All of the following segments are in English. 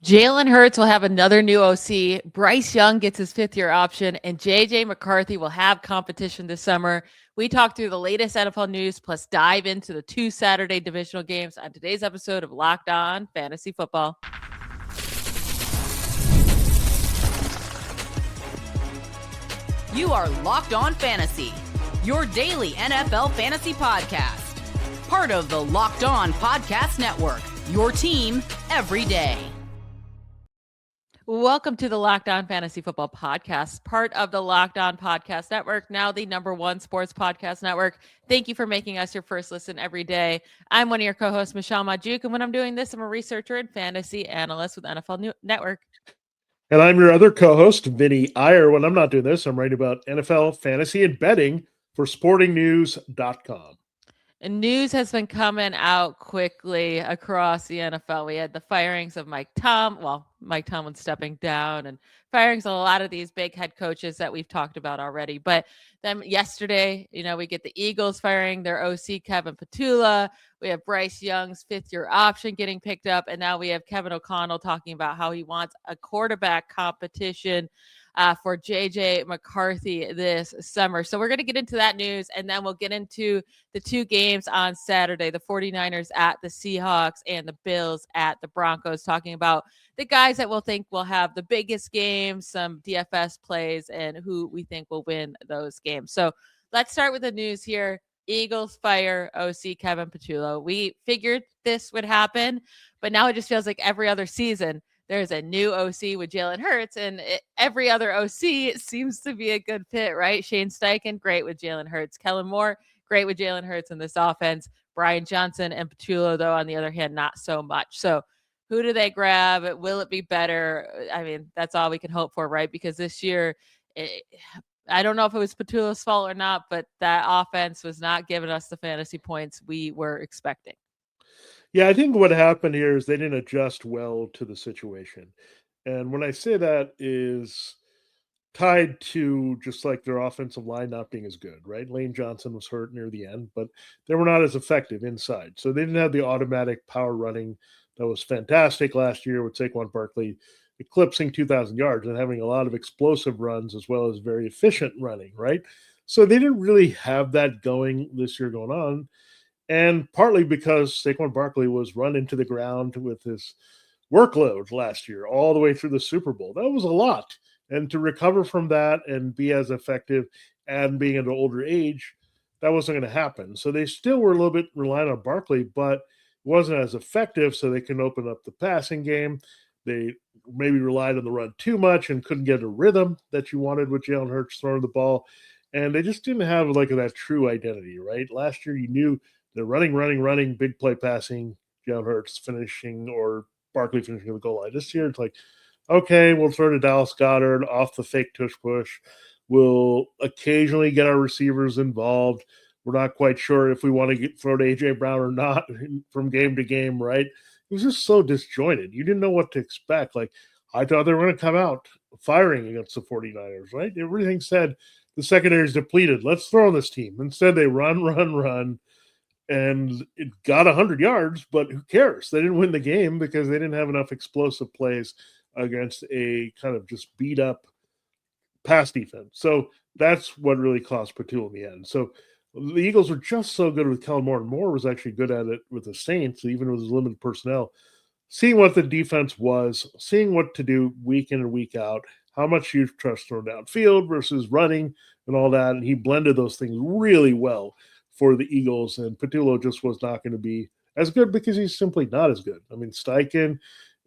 Jalen Hurts will have another new OC. Bryce Young gets his fifth-year option, and J.J. McCarthy will have competition this summer. We talk through the latest NFL news, plus dive into the 2 Saturday divisional games on today's episode of Locked On Fantasy Football. You are Locked On Fantasy, your daily NFL fantasy podcast. Part of the Locked On Podcast Network, your team every day. Welcome to the Locked On Fantasy Football Podcast, part of the Locked On Podcast Network, now the #1 sports podcast network. Thank you for making us your first listen every day. I'm one of your co-hosts, Michelle Magdziuk, and when I'm doing this, I'm a researcher and fantasy analyst with NFL Network. And I'm your other co-host, Vinnie Iyer. When I'm not doing this, I'm writing about NFL, fantasy, and betting for sportingnews.com. And news has been coming out quickly across the NFL. We had the firings of Mike Tomlin stepping down, and firings of a lot of these big head coaches that we've talked about already. But then yesterday, we get the Eagles firing their OC, Kevin Patullo. We have Bryce Young's fifth-year option getting picked up. And now we have Kevin O'Connell talking about how he wants a quarterback competition for J.J. McCarthy this summer. So we're going to get into that news, and then we'll get into the 2 games on Saturday, the 49ers at the Seahawks and the Bills at the Broncos, talking about the guys that we'll think will have the biggest games, some DFS plays, and who we think will win those games. So let's start with the news here. Eagles fire OC Kevin Patullo. We figured this would happen, but now it just feels like every other season there's a new OC with Jalen Hurts, and every other OC seems to be a good fit, right? Shane Steichen, great with Jalen Hurts. Kellen Moore, great with Jalen Hurts in this offense. Brian Johnson and Patullo, though, on the other hand, not so much. So who do they grab? Will it be better? I mean, that's all we can hope for, right? Because this year, I don't know if it was Patullo's fault or not, but that offense was not giving us the fantasy points we were expecting. Yeah, I think what happened here is they didn't adjust well to the situation. And when I say that is tied to just like their offensive line not being as good, right? Lane Johnson was hurt near the end, but they were not as effective inside. So they didn't have the automatic power running that was fantastic last year with Saquon Barkley eclipsing 2,000 yards and having a lot of explosive runs as well as very efficient running, right? So they didn't really have that going this year going on. And partly because Saquon Barkley was run into the ground with his workload last year, all the way through the Super Bowl. That was a lot. And to recover from that and be as effective and being at an older age, that wasn't going to happen. So they still were a little bit reliant on Barkley, but it wasn't as effective, so they can open up the passing game. They maybe relied on the run too much and couldn't get a rhythm that you wanted with Jalen Hurts throwing the ball. And they just didn't have like that true identity, right? Last year, you knew they're running, big play passing, Jalen Hurts finishing or Barkley finishing the goal line. This year, it's like, okay, we'll throw to Dallas Goedert off the fake tush push. We'll occasionally get our receivers involved. We're not quite sure if we want to throw to A.J. Brown or not from game to game, right? It was just so disjointed. You didn't know what to expect. Like, I thought they were going to come out firing against the 49ers, right? Everything said the secondary is depleted. Let's throw on this team. Instead, they run. And it got 100 yards, but who cares? They didn't win the game because they didn't have enough explosive plays against a kind of just beat up pass defense. So that's what really cost Patullo in the end. So the Eagles were just so good with Kellen Moore, and Moore was actually good at it with the Saints, even with his limited personnel. Seeing what the defense was, seeing what to do week in and week out, how much you trust throwing downfield versus running and all that. And he blended those things really well for the Eagles, and Patullo just was not going to be as good because he's simply not as good. I mean, Steichen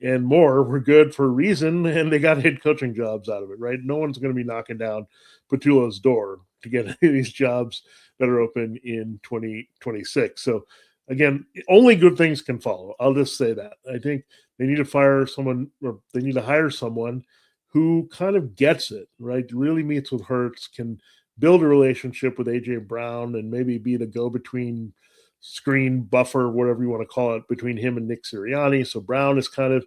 and Moore were good for a reason, and they got head coaching jobs out of it, right? No one's going to be knocking down Patullo's door to get these jobs that are open in 2026. So, again, only good things can follow. I'll just say that. I think they need to fire someone, or they need to hire someone who kind of gets it, right? Really meets with Hurts, can build a relationship with A.J. Brown and maybe be the go-between screen buffer, whatever you want to call it, between him and Nick Sirianni. So Brown is kind of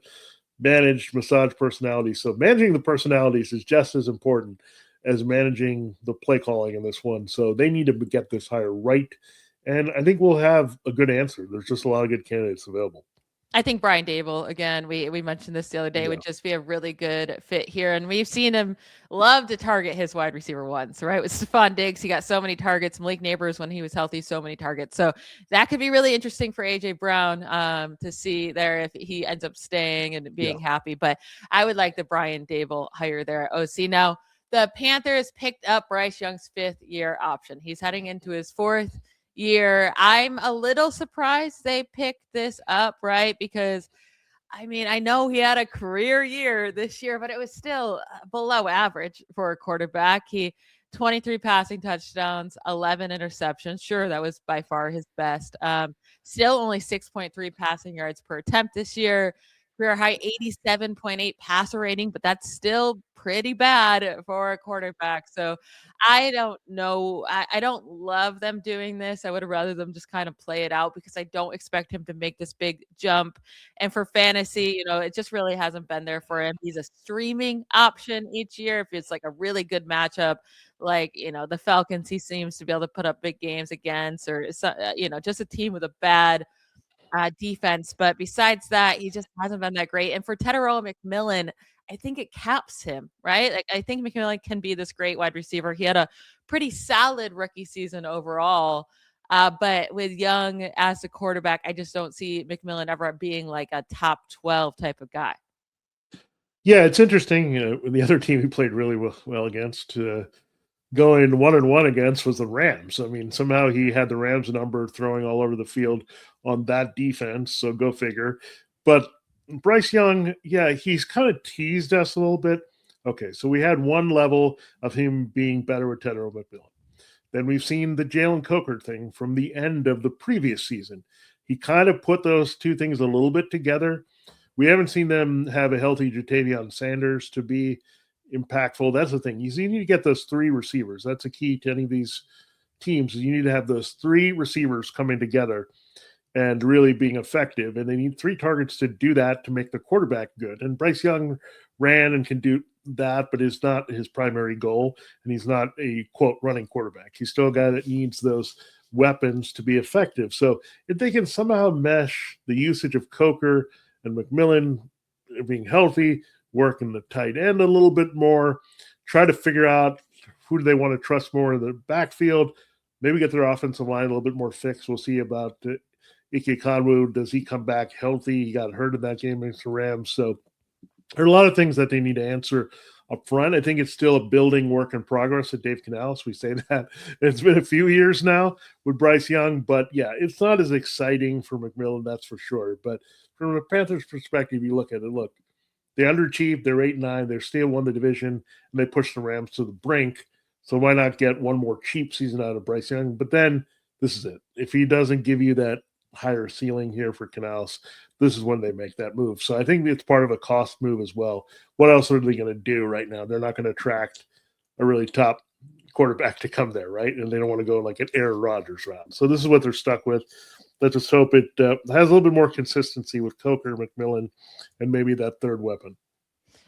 managed massage personalities. So managing the personalities is just as important as managing the play calling in this one. So they need to get this hire right. And I think we'll have a good answer. There's just a lot of good candidates available. I think Brian Dable, again, we mentioned this the other day, would just be a really good fit here. And we've seen him love to target his wide receiver ones, right? With Stephon Diggs, he got so many targets. Malik Neighbors, when he was healthy, so many targets. So that could be really interesting for A.J. Brown to see there if he ends up staying and being happy. But I would like the Brian Dable hire there at OC. Now, the Panthers picked up Bryce Young's 5th-year option. He's heading into his 4th year. I'm a little surprised they picked this up, right? Because I mean, I know he had a career year this year, but it was still below average for a quarterback. He 23 passing touchdowns, 11 interceptions. Sure, that was by far his best. Still only 6.3 passing yards per attempt this year. Career high 87.8 passer rating, but that's still pretty bad for a quarterback. So I don't know. I don't love them doing this. I would have rather them just kind of play it out because I don't expect him to make this big jump. And for fantasy, it just really hasn't been there for him. He's a streaming option each year. If it's like a really good matchup, like, the Falcons, he seems to be able to put up big games against, or, just a team with a bad defense. But besides that, he just hasn't been that great. And for Tetairoa McMillan, I think it caps him, right? Like, I think McMillan can be this great wide receiver. He had a pretty solid rookie season overall. But with Young as the quarterback, I just don't see McMillan ever being like a top 12 type of guy. Yeah, it's interesting. The other team he played really well against, going 1-1 against, was the Rams. I mean, somehow he had the Rams number throwing all over the field on that defense. So go figure. But Bryce Young, yeah, he's kind of teased us a little bit. Okay, so we had one level of him being better with Tetairoa McMillan. Then we've seen the Jalen Coker thing from the end of the previous season. He kind of put those two things a little bit together. We haven't seen them have a healthy Jatavion Sanders to be impactful. That's the thing. You need to get those 3 receivers. That's a key to any of these teams. You need to have those 3 receivers coming together and really being effective. And they need 3 targets to do that to make the quarterback good. And Bryce Young ran and can do that, but is not his primary goal. And he's not a, quote, running quarterback. He's still a guy that needs those weapons to be effective. So if they can somehow mesh the usage of Coker and McMillan being healthy, working the tight end a little bit more, try to figure out who do they want to trust more in the backfield, maybe get their offensive line a little bit more fixed. We'll see about Ike Conwu. Does he come back healthy? He got hurt in that game against the Rams. So there are a lot of things that they need to answer up front. I think it's still a building work in progress at Dave Canales. We say that. It's been a few years now with Bryce Young, but yeah, it's not as exciting for McMillan, that's for sure. But from a Panthers perspective, you look at it, look, they underachieved. They're 8-9. They still won the division, and they pushed the Rams to the brink. So why not get one more cheap season out of Bryce Young? But then this is it. If he doesn't give you that higher ceiling here for Canales, this is when they make that move. So I think it's part of a cost move as well. What else are they going to do right now? They're not going to attract a really top quarterback to come there, right? And they don't want to go like an Aaron Rodgers route. So this is what they're stuck with. Let's just hope it has a little bit more consistency with Coker, McMillan, and maybe that third weapon.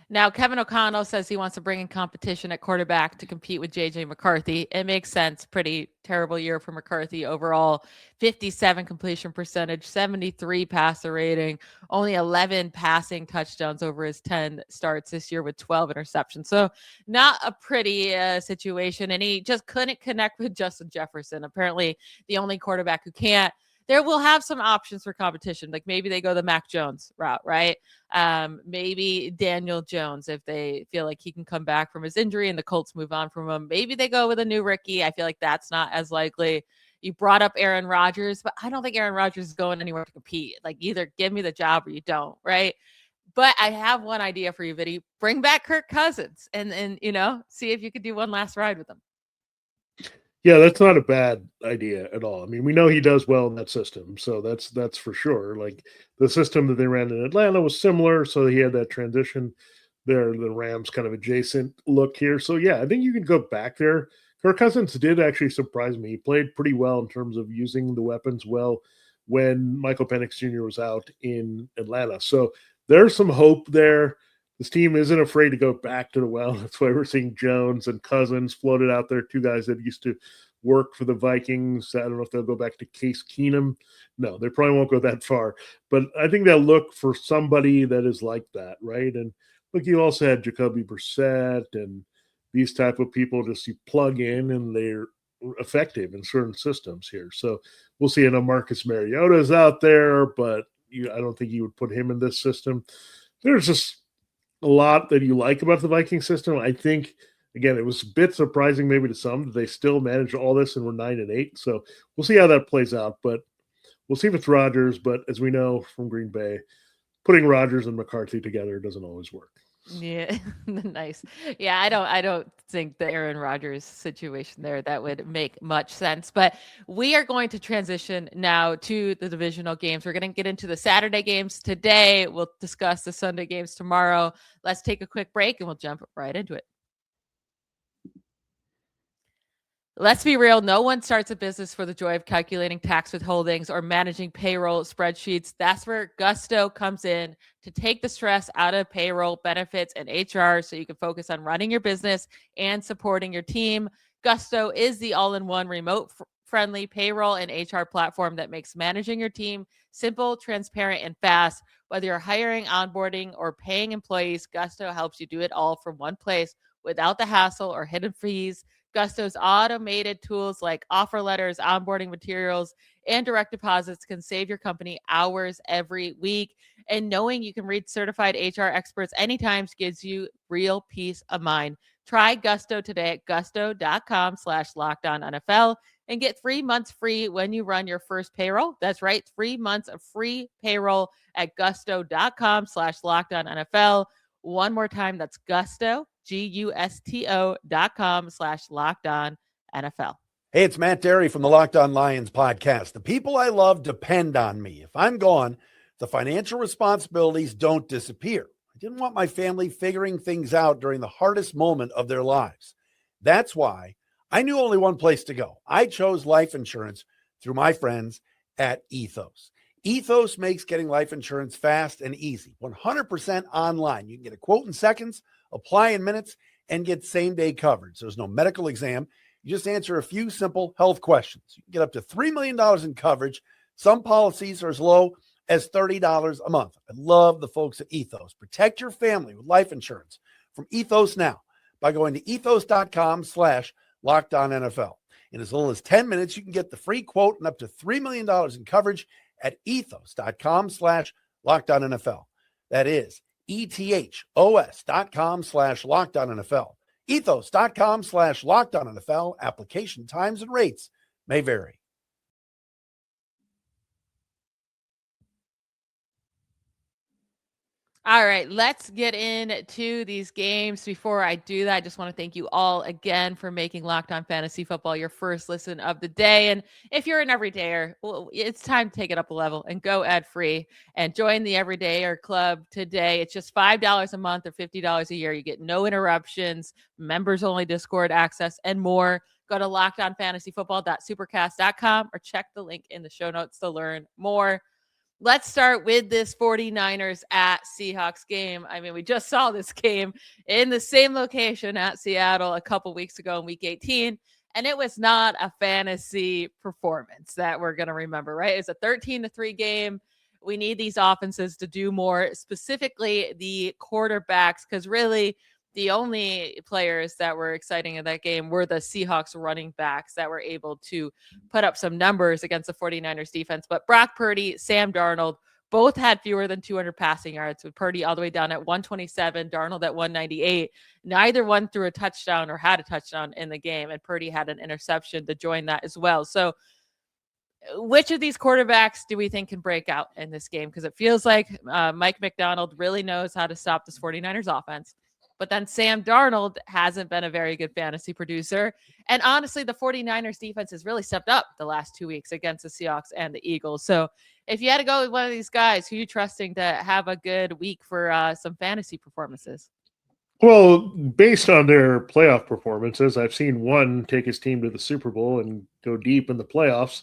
Now, Kevin O'Connell says he wants to bring in competition at quarterback to compete with J.J. McCarthy. It makes sense. Pretty terrible year for McCarthy overall. 57 completion percentage, 73 passer rating, only 11 passing touchdowns over his 10 starts this year with 12 interceptions. So not a pretty situation. And he just couldn't connect with Justin Jefferson. Apparently the only quarterback who can't. There will have some options for competition. Like maybe they go the Mac Jones route, right? Maybe Daniel Jones, if they feel like he can come back from his injury and the Colts move on from him. Maybe they go with a new rookie. I feel like that's not as likely. You brought up Aaron Rodgers, but I don't think Aaron Rodgers is going anywhere to compete. Like either give me the job or you don't, right? But I have one idea for you, Vinny. Bring back Kirk Cousins and see if you could do one last ride with him. Yeah, that's not a bad idea at all. I mean, we know he does well in that system, so that's for sure. Like the system that they ran in Atlanta was similar, so he had that transition there. The Rams kind of adjacent look here. So yeah, I think you can go back there. Kirk Cousins did actually surprise me. He played pretty well in terms of using the weapons well when Michael Penix Jr. was out in Atlanta. So there's some hope there. This team isn't afraid to go back to the well. That's why we're seeing Jones and Cousins floated out there, 2 guys that used to work for the Vikings. I don't know if they'll go back to Case Keenum. No, they probably won't go that far. But I think they'll look for somebody that is like that, right? And look, you also had Jacoby Brissett and these type of people just you plug in and they're effective in certain systems here. So we'll see. I know Marcus Mariota is out there, but I don't think you would put him in this system. There's just a lot that you like about the Viking system. I think, again, it was a bit surprising maybe to some that they still managed all this and were 9-8. So we'll see how that plays out. But we'll see if it's Rodgers. But as we know from Green Bay, putting Rodgers and McCarthy together doesn't always work. Yeah, nice. Yeah, I don't think the Aaron Rodgers situation there that would make much sense. But we are going to transition now to the divisional games. We're going to get into the Saturday games today. We'll discuss the Sunday games tomorrow. Let's take a quick break and we'll jump right into it. Let's be real. No one starts a business for the joy of calculating tax withholdings or managing payroll spreadsheets. That's where Gusto comes in to take the stress out of payroll, benefits, and HR so you can focus on running your business and supporting your team. Gusto is the all-in-one remote-friendly payroll and HR platform that makes managing your team simple, transparent, and fast. Whether you're hiring, onboarding, or paying employees, Gusto helps you do it all from one place without the hassle or hidden fees. Gusto's automated tools like offer letters, onboarding materials, and direct deposits can save your company hours every week. And knowing you can reach certified HR experts anytime gives you real peace of mind. Try Gusto today at gusto.com/LockedOnNFL and get 3 months free when you run your first payroll. That's right, 3 months of free payroll at gusto.com/LockedOnNFL. One more time, that's Gusto. GUSTO.com/LockedOnNFL. Hey, it's Matt Derry from the Locked On Lions podcast. The people I love depend on me. If I'm gone, the financial responsibilities don't disappear. I didn't want my family figuring things out during the hardest moment of their lives. That's why I knew only one place to go. I chose life insurance through my friends at Ethos. Ethos makes getting life insurance fast and easy, 100% online. You can get a quote in seconds, apply in minutes, and get same-day coverage. There's no medical exam. You just answer a few simple health questions. You can get up to $3 million in coverage. Some policies are as low as $30 a month. I love the folks at Ethos. Protect your family with life insurance from Ethos now by going to ethos.com/LockedOnNFL. In as little as 10 minutes, you can get the free quote and up to $3 million in coverage at ethos.com/LockedOnNFL. That is ethos.com/LockedOnNFL. Ethos.com/LockedOnNFL. Application times and rates may vary. All right, let's get into these games. Before I do that, I just want to thank you all again for making Locked On Fantasy Football your first listen of the day. And if you're an everydayer, well, it's time to take it up a level and go ad-free and join the Everydayer Club today. It's just $5 a month or $50 a year. You get no interruptions, members-only Discord access, and more. Go to lockedonfantasyfootball.supercast.com or check the link in the show notes to learn more. Let's start with this 49ers at Seahawks game. I mean, we just saw this game in the same location at Seattle a couple weeks ago in week 18, and it was not a fantasy performance that we're going to remember, right? It's a 13-3 game. We need these offenses to do more, specifically the quarterbacks, because really the only players that were exciting in that game were the Seahawks running backs that were able to put up some numbers against the 49ers defense. But Brock Purdy, Sam Darnold, both had fewer than 200 passing yards, with Purdy all the way down at 127, Darnold at 198. Neither one threw a touchdown or had a touchdown in the game, and Purdy had an interception to join that as well. So which of these quarterbacks do we think can break out in this game? Because it feels like Mike McDonald really knows how to stop this 49ers offense. But then Sam Darnold hasn't been a very good fantasy producer. And honestly, the 49ers defense has really stepped up the last 2 weeks against the Seahawks and the Eagles. So if you had to go with one of these guys, who are you trusting to have a good week for some fantasy performances? Well, based on their playoff performances, I've seen one take his team to the Super Bowl and go deep in the playoffs.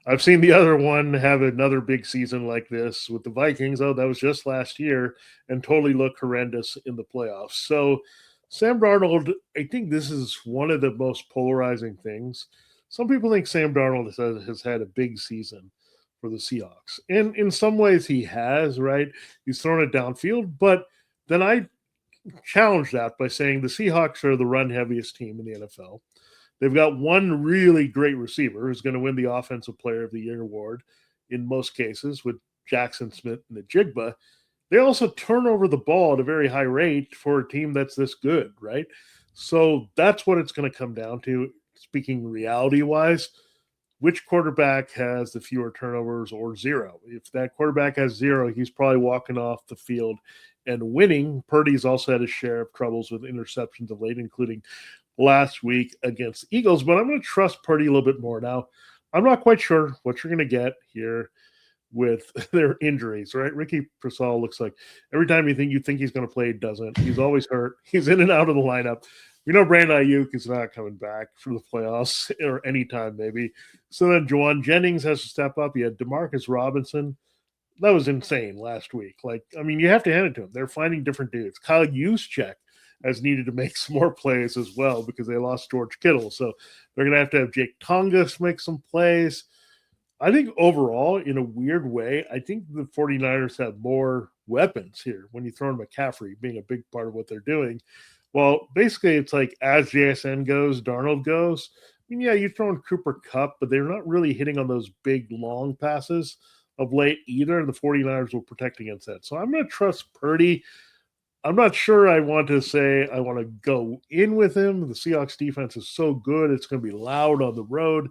I've seen the other one have another big season like this with the Vikings. Oh, that was just last year, and totally look horrendous in the playoffs. So Sam Darnold, I think this is one of the most polarizing things some people think Sam Darnold has had a big season for the Seahawks. And in some ways he has, right? He's thrown it downfield, but then I challenge that by saying the Seahawks are the run heaviest team in the NFL. They've got one really great receiver who's going to win the Offensive Player of the Year award in most cases with Jaxon Smith-Njigba. They also turn over the ball at a very high rate for a team that's this good, right? So that's what it's going to come down to. Speaking reality-wise, which quarterback has the fewer turnovers or zero? If that quarterback has zero, he's probably walking off the field and winning. Purdy's also had a share of troubles with interceptions of late, including last week against the Eagles, but I'm going to trust Purdy a little bit more. Now, I'm not quite sure what you're going to get here with their injuries, right? Ricky Pearsall looks like every time you think he's going to play, he doesn't. He's always hurt. He's in and out of the lineup. We know Brandon Ayuk is not coming back for the playoffs or anytime, maybe. So then Juwan Jennings has to step up. You had Demarcus Robinson. That was insane last week. You have to hand it to him. They're finding different dudes. Kyle Juszczyk has needed to make some more plays as well because they lost George Kittle. So they're going to have Jake Tongas make some plays. I think overall, in a weird way, I think the 49ers have more weapons here when you throw in McCaffrey being a big part of what they're doing. Well, basically, it's like as JSN goes, Darnold goes. You throw in Cooper Kupp, but they're not really hitting on those big, long passes of late either. The 49ers will protect against that. So I'm going to trust Purdy. I'm not sure I want to say I want to go in with him. The Seahawks defense is so good. It's going to be loud on the road.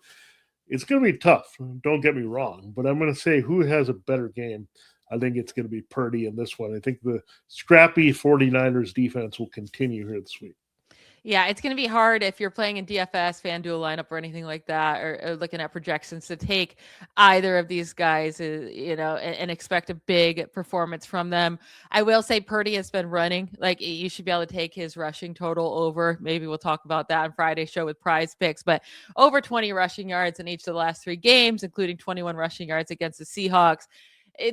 It's going to be tough. Don't get me wrong. But I'm going to say who has a better game. I think it's going to be Purdy in this one. I think the scrappy 49ers defense will continue here this week. Yeah, it's going to be hard if you're playing in DFS, FanDuel lineup, or anything like that, or looking at projections to take either of these guys, and expect a big performance from them. I will say Purdy has been running. You should be able to take his rushing total over. Maybe we'll talk about that on Friday's show with Prize Picks, but over 20 rushing yards in each of the last 3 games, including 21 rushing yards against the Seahawks.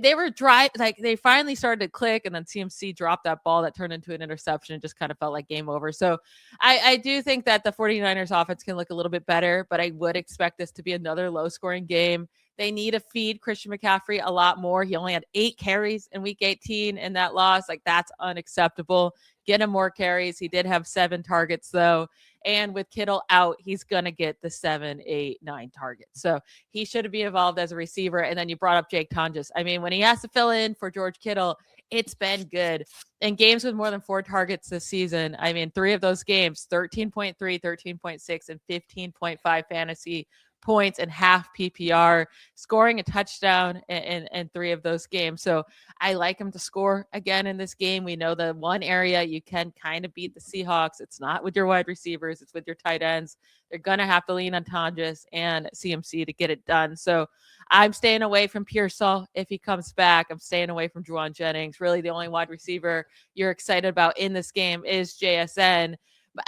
They were dry, they finally started to click, and then CMC dropped that ball that turned into an interception and just kind of felt like game over. So I do think that the 49ers offense can look a little bit better, but I would expect this to be another low scoring game. They need to feed Christian McCaffrey a lot more. He only had 8 carries in week 18 in that loss. That's unacceptable. Get him more carries. He did have 7 targets though. And with Kittle out, he's going to get the 7, 8, 9 targets. So he should be involved as a receiver. And then you brought up Jake Tongas. when he has to fill in for George Kittle, it's been good. In games with more than 4 targets this season, 3 of those games, 13.3, 13.6, and 15.5 fantasy points and half PPR, scoring a touchdown in 3 of those games. So I like him to score again in this game. We know the one area you can kind of beat the Seahawks. It's not with your wide receivers. It's with your tight ends. They're going to have to lean on Tongas and CMC to get it done. So I'm staying away from Pearsall if he comes back. I'm staying away from Juwan Jennings. Really, the only wide receiver you're excited about in this game is JSN.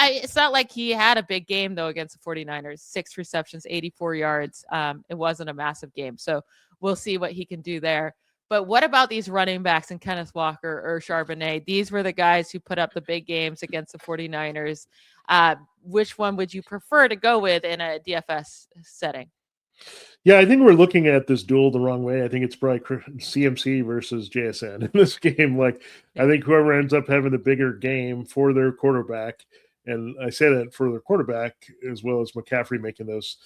It's not like he had a big game, though, against the 49ers. 6 receptions, 84 yards. It wasn't a massive game. So we'll see what he can do there. But what about these running backs and Kenneth Walker or Charbonnet? These were the guys who put up the big games against the 49ers. Which one would you prefer to go with in a DFS setting? Yeah, I think we're looking at this duel the wrong way. I think it's probably CMC versus JSN in this game. I think whoever ends up having the bigger game for their quarterback, and I say that for their quarterback as well as McCaffrey making those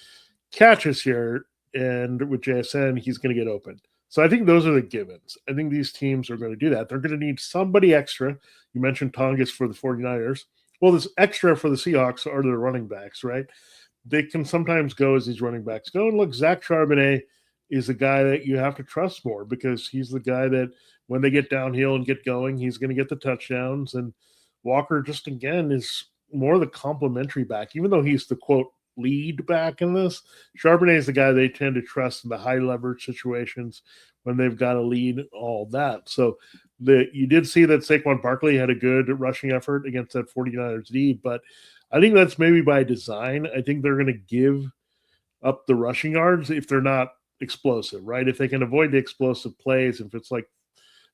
catches here, and with JSN, he's going to get open. So I think those are the givens. I think these teams are going to do that. They're going to need somebody extra. You mentioned Tongas for the 49ers. Well, this extra for the Seahawks are their running backs, right? They can sometimes go as these running backs go. And look, Zach Charbonnet is a guy that you have to trust more because he's the guy that when they get downhill and get going, he's going to get the touchdowns. And Walker just, again, is more the complementary back, even though he's the, quote, lead back in this. Charbonnet is the guy they tend to trust in the high leverage situations when they've got a lead, all that. So you did see that Saquon Barkley had a good rushing effort against that 49ers D, but I think that's maybe by design. I think they're going to give up the rushing yards if they're not explosive, right? If they can avoid the explosive plays, if it's like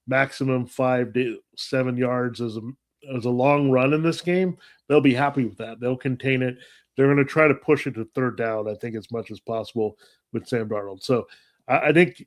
maximum 5 to 7 yards as a long run in this game, they'll be happy with that. They'll contain it. they're going to try to push it to third down, I think, as much as possible with Sam Darnold. So I think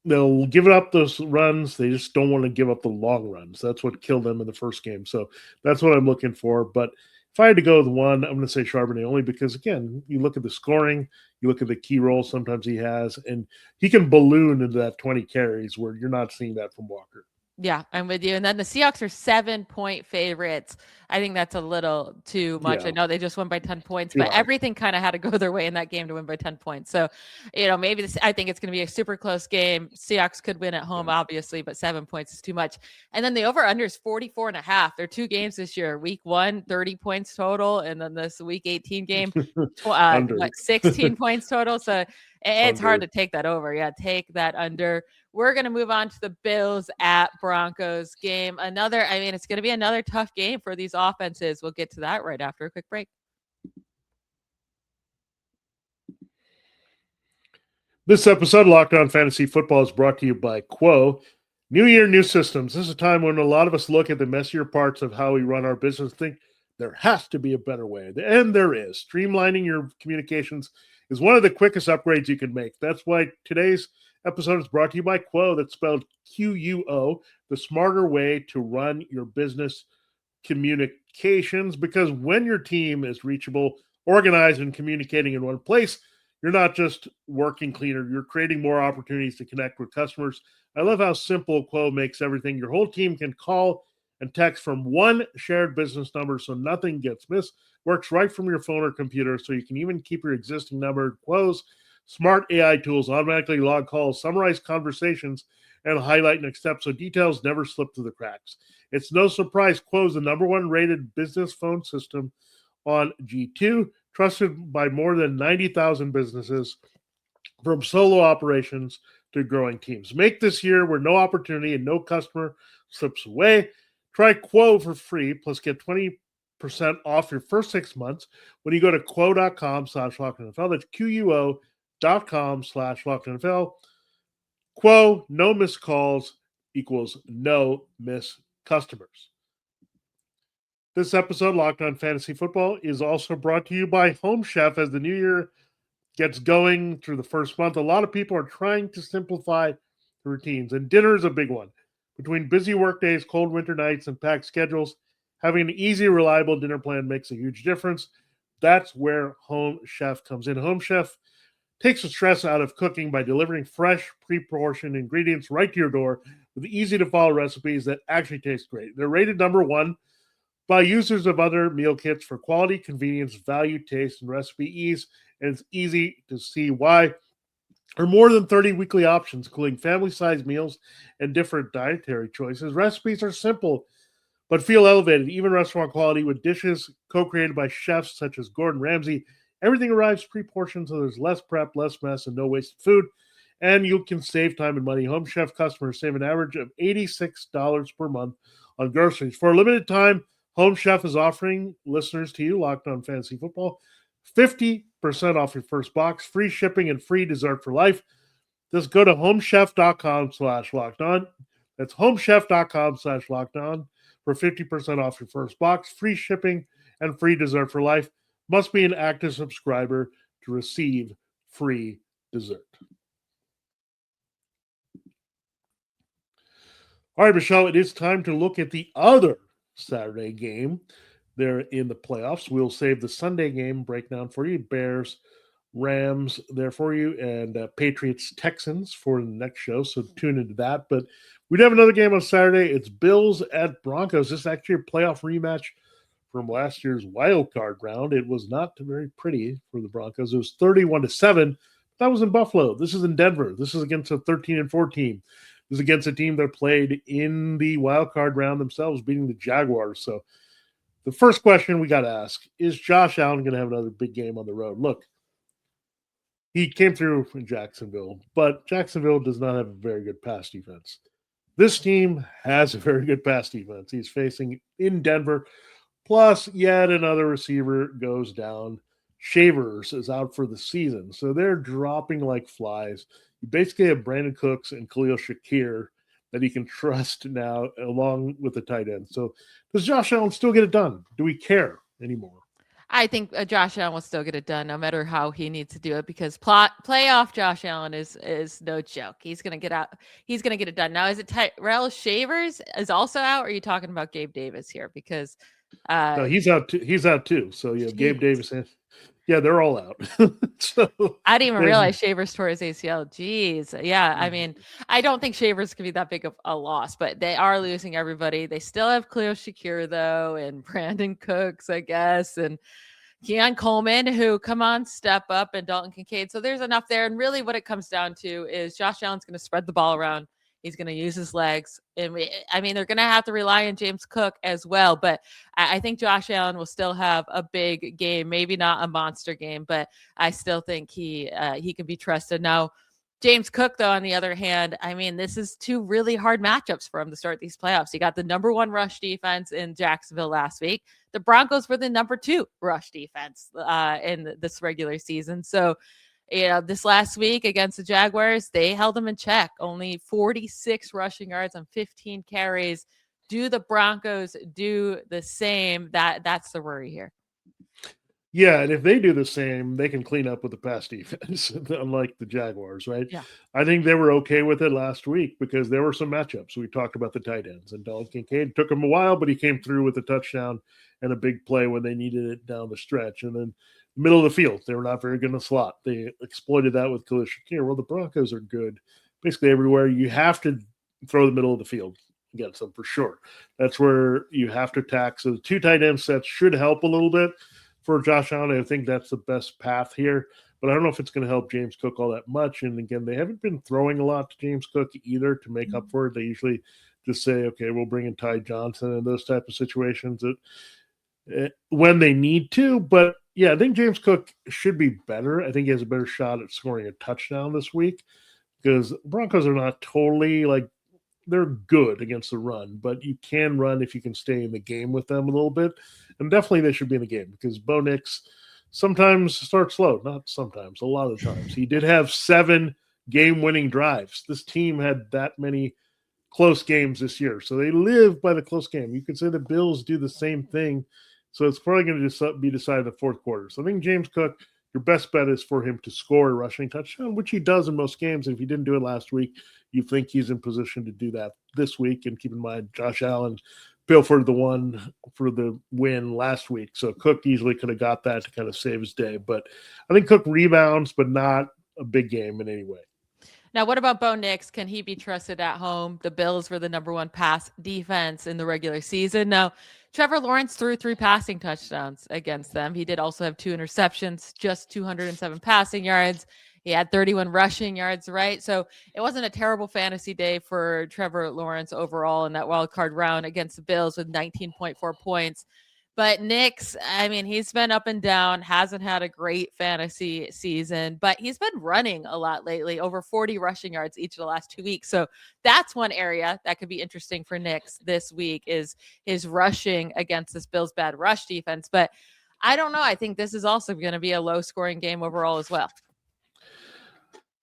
they'll give up those runs. They just don't want to give up the long runs. That's what killed them in the first game. So that's what I'm looking for. But if I had to go with one, I'm going to say Charbonnet only because, again, you look at the scoring, you look at the key roles sometimes he has, and he can balloon into that 20 carries where you're not seeing that from Walker. Yeah, I'm with you. And then the Seahawks are 7-point favorites. I think that's a little too much. Yeah. I know they just won by 10 points, Too but high. everything kind of had to go their way in that game to win by 10 points. So, maybe this, I think it's going to be a super close game. Seahawks could win at home, obviously, but 7 points is too much. And then the over-under is 44.5. There are 2 games this year. Week 1, 30 points total. And then this week 18 game, 16 points total. So it's hard to take that over. Yeah, take that under. We're going to move on to the Bills at Broncos game. It's going to be another tough game for these offenses. We'll get to that right after a quick break. This episode of Locked On Fantasy Football is brought to you by Quo. New year, new systems. This is a time when a lot of us look at the messier parts of how we run our business and think there has to be a better way. And there is. Streamlining your communications is one of the quickest upgrades you can make. That's why today's episode is brought to you by Quo. That's spelled Quo, the smarter way to run your business communications. Because when your team is reachable, organized, and communicating in one place, you're not just working cleaner, you're creating more opportunities to connect with customers. I love how simple Quo makes everything. Your whole team can call and text from one shared business number so nothing gets missed. Works right from your phone or computer, so you can even keep your existing number. Quo's smart AI tools automatically log calls, summarize conversations, and highlight next steps so details never slip through the cracks. It's no surprise Quo's the number 1 rated business phone system on G2, trusted by more than 90,000 businesses, from solo operations to growing teams. Make this year where no opportunity and no customer slips away. Try Quo for free, plus get 20% off your first 6 months when you go to quo.com/LockedOnNFL. That's quo.com/LockedOnNFL. Quo, no missed calls equals no missed customers. This episode, Locked On Fantasy Football, is also brought to you by Home Chef. As the new year gets going through the first month, a lot of people are trying to simplify routines, and dinner is a big one. Between busy work days, cold winter nights, and packed schedules, having an easy, reliable dinner plan makes a huge difference. That's where Home Chef comes in. Home Chef takes the stress out of cooking by delivering fresh, pre-portioned ingredients right to your door with easy-to-follow recipes that actually taste great. They're rated number 1 by users of other meal kits for quality, convenience, value, taste, and recipe ease, and it's easy to see why. There are more than 30 weekly options, including family-sized meals and different dietary choices. Recipes are simple, but feel elevated, even restaurant quality, with dishes co-created by chefs such as Gordon Ramsay. Everything arrives pre-portioned, so there's less prep, less mess, and no wasted food. And you can save time and money. Home Chef customers save an average of $86 per month on groceries. For a limited time, Home Chef is offering listeners to you, Locked On Fantasy Football, 50% off your first box, free shipping, and free dessert for life. Just go to homechef.com/lockedon. That's homechef.com/lockedon for 50% off your first box, free shipping, and free dessert for life. Must be an active subscriber to receive free dessert. All right, Michelle, it is time to look at the other Saturday game there in the playoffs. We'll save the Sunday game breakdown for you. Bears, Rams there for you, and Patriots, Texans for the next show. So tune into that. But we'd have another game on Saturday. It's Bills at Broncos. This is actually a playoff rematch from last year's wild card round. It was not very pretty for the Broncos. It was 31-7. That was in Buffalo. This is in Denver. This is against a 13-4 team. This is against a team that played in the wild card round themselves, beating the Jaguars. So the first question we got to ask, is Josh Allen going to have another big game on the road? Look, he came through in Jacksonville, but Jacksonville does not have a very good pass defense. This team has a very good pass defense. He's facing in Denver. Plus, yet another receiver goes down. Shavers is out for the season. So they're dropping like flies. You basically have Brandon Cooks and Khalil Shakir that he can trust now along with the tight end. So does Josh Allen still get it done? Do we care anymore? I think Josh Allen will still get it done no matter how he needs to do it, because playoff Josh Allen is no joke. He's going to get out. He's going to get it done. Now, is it Tyrell Shavers is also out? Or are you talking about Gabe Davis here? Because no, he's out too. He's out too. So you have Gabe Davis and yeah, they're all out. So I didn't even realize Shavers tore his ACL. Jeez. Yeah. I mean, I don't think Shavers could be that big of a loss, but they are losing everybody. They still have Cleo Shakir, though, and Brandon Cooks, I guess, and Keon Coleman, who come on, step up, and Dalton Kincaid. So there's enough there. And really what it comes down to is Josh Allen's going to spread the ball around. He's going to use his legs. And they're going to have to rely on James Cook as well. But I think Josh Allen will still have a big game, maybe not a monster game, but I still think he can be trusted. Now, James Cook, though, on the other hand, this is two really hard matchups for him to start these playoffs. He got the number 1 rush defense in Jacksonville last week. The Broncos were the number 2 rush defense in this regular season. So, this last week against the Jaguars, they held them in check. Only 46 rushing yards on 15 carries. Do the Broncos do the same? That's the worry here. Yeah, and if they do the same, they can clean up with the pass defense, unlike the Jaguars, right? Yeah. I think they were okay with it last week because there were some matchups. We talked about the tight ends, and Dalton Kincaid took him a while, but he came through with a touchdown and a big play when they needed it down the stretch. And then middle of the field, they were not very good in the slot. They exploited that with Khalil Shakir. Well, the Broncos are good basically everywhere. You have to throw the middle of the field against them for sure. That's where you have to attack. So the 2 tight end sets should help a little bit for Josh Allen. I think that's the best path here, but I don't know if it's going to help James Cook all that much. And again, they haven't been throwing a lot to James Cook either to make up for it. They usually just say, okay, we'll bring in Ty Johnson and those type of situations when they need to. But yeah, I think James Cook should be better. I think he has a better shot at scoring a touchdown this week because Broncos are not totally they're good against the run, but you can run if you can stay in the game with them a little bit. And definitely they should be in the game because Bo Nix sometimes starts slow. Not sometimes, a lot of times. He did have 7 game-winning drives. This team had that many close games this year. So they live by the close game. You could say the Bills do the same thing. So it's probably going to be decided in the fourth quarter. So I think James Cook, your best bet is for him to score a rushing touchdown, which he does in most games. And if he didn't do it last week, you think he's in position to do that this week. And keep in mind, Josh Allen pilfered the one for the win last week. So Cook easily could have got that to kind of save his day. But I think Cook rebounds, but not a big game in any way. Now, what about Bo Nix? Can he be trusted at home? The Bills were the number 1 pass defense in the regular season. Now, Trevor Lawrence threw 3 passing touchdowns against them. He did also have 2 interceptions, just 207 passing yards. He had 31 rushing yards, right? So it wasn't a terrible fantasy day for Trevor Lawrence overall in that wild card round against the Bills with 19.4 points. But Nix, he's been up and down, hasn't had a great fantasy season, but he's been running a lot lately, over 40 rushing yards each of the last 2 weeks. So that's one area that could be interesting for Nix this week is his rushing against this Bills bad rush defense. But I don't know. I think this is also going to be a low-scoring game overall as well.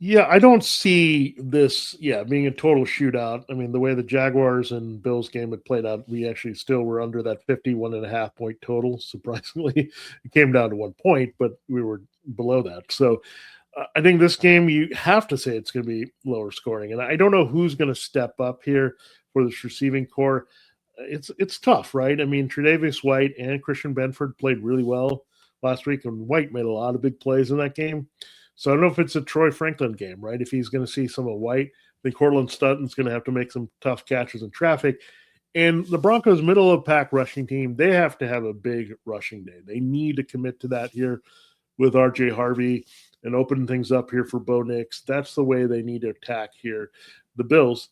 Yeah, I don't see this, being a total shootout. The way the Jaguars and Bills game had played out, we actually still were under that 51.5 point total. Surprisingly, it came down to 1 point, but we were below that. So I think this game, you have to say it's going to be lower scoring. And I don't know who's going to step up here for this receiving core. It's tough, right? Tre'Davious White and Christian Benford played really well last week, and White made a lot of big plays in that game. So I don't know if it's a Troy Franklin game, right? If he's going to see some of White, I think Cortland Sutton's going to have to make some tough catches in traffic. And the Broncos' middle-of-pack rushing team, they have to have a big rushing day. They need to commit to that here with RJ Harvey and open things up here for Bo Nix. That's the way they need to attack here. The Bills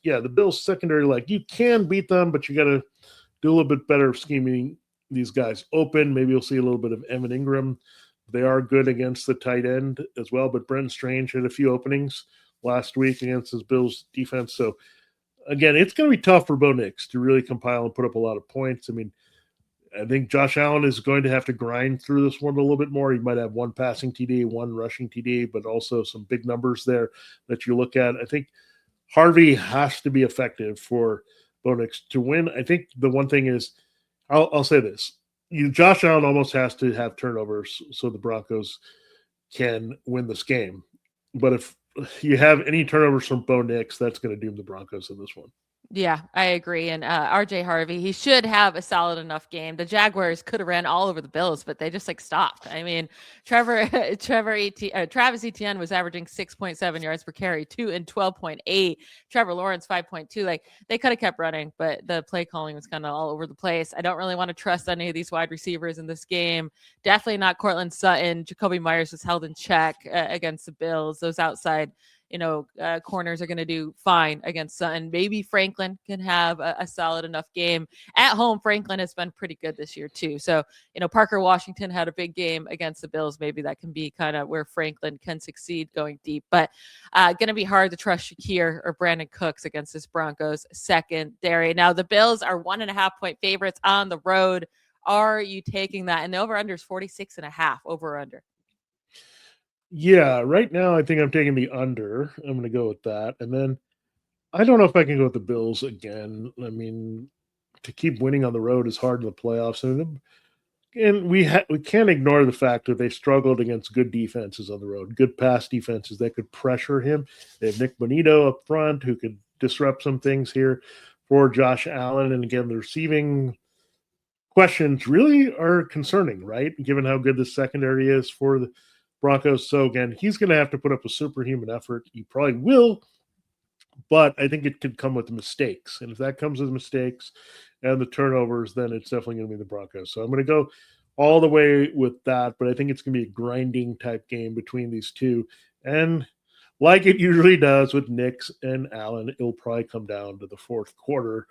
secondary, you can beat them, but you got to do a little bit better of scheming these guys open. Maybe you'll see a little bit of Evan Ingram. They are good against the tight end as well, but Brenton Strange had a few openings last week against his Bills defense. So, again, it's going to be tough for Bo Nix to really compile and put up a lot of points. I think Josh Allen is going to have to grind through this one a little bit more. He might have 1 passing TD, 1 rushing TD, but also some big numbers there that you look at. I think Harvey has to be effective for Bo Nix to win. I think the one thing is, I'll say this. Josh Allen almost has to have turnovers so the Broncos can win this game. But if you have any turnovers from Bo Nix, that's going to doom the Broncos in this one. Yeah, I agree. And RJ Harvey, he should have a solid enough game. The Jaguars could have ran all over the Bills, but they just stopped. I mean, Travis Etienne was averaging 6.7 yards per carry, 2 and 12.8. Trevor Lawrence 5.2. They could have kept running, but the play calling was kind of all over the place. I don't really want to trust any of these wide receivers in this game. Definitely not Cortland Sutton. Jacoby Myers was held in check against the Bills. Those outside corners are going to do fine against Sutton. Maybe Franklin can have a solid enough game. At home, Franklin has been pretty good this year too. So, Parker Washington had a big game against the Bills. Maybe that can be kind of where Franklin can succeed going deep. But going to be hard to trust Shakir or Brandon Cooks against this Broncos secondary. Now, the Bills are 1.5-point favorites on the road. Are you taking that? And the over-under is 46.5 over-under. Yeah, right now I think I'm taking the under. I'm going to go with that. And then I don't know if I can go with the Bills again. I mean, to keep winning on the road is hard in the playoffs. And we can't ignore the fact that they struggled against good defenses on the road, good pass defenses that could pressure him. They have Nick Bonito up front who could disrupt some things here for Josh Allen. And again, the receiving questions really are concerning, right? Given how good the secondary is for the Broncos. So again, he's going to have to put up a superhuman effort. He probably will, but I think it could come with mistakes. And if that comes with mistakes and the turnovers, then it's definitely going to be the Broncos. So I'm going to go all the way with that, but I think it's going to be a grinding type game between these two. And like it usually does with Nix and Allen, it'll probably come down to the fourth quarter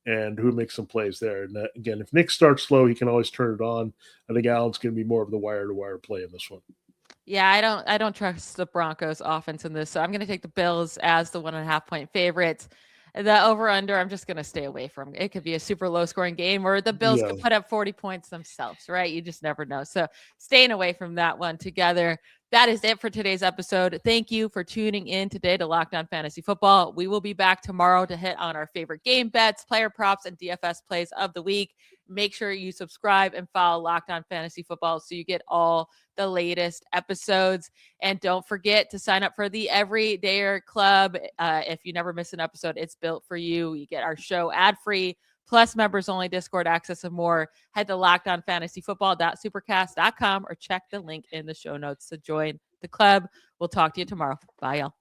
and who makes some plays there. And again, if Nix starts slow, he can always turn it on. I think Allen's going to be more of the wire-to-wire play in this one. Yeah, I don't trust the Broncos offense in this. So I'm going to take the Bills as the 1.5-point favorites. The over-under, I'm just going to stay away from. It could be a super low-scoring game, or the Bills could put up 40 points themselves, right? You just never know. So staying away from that one together. That is it for today's episode. Thank you for tuning in today to Locked On Fantasy Football. We will be back tomorrow to hit on our favorite game bets, player props, and DFS plays of the week. Make sure you subscribe and follow Locked On Fantasy Football so you get all the latest episodes. And don't forget to sign up for the Everydayer Club. If you never miss an episode, it's built for you. You get our show ad-free, plus members only Discord access and more. Head to lockedonfantasyfootball.supercast.com or check the link in the show notes to join the club. We'll talk to you tomorrow. Bye, y'all.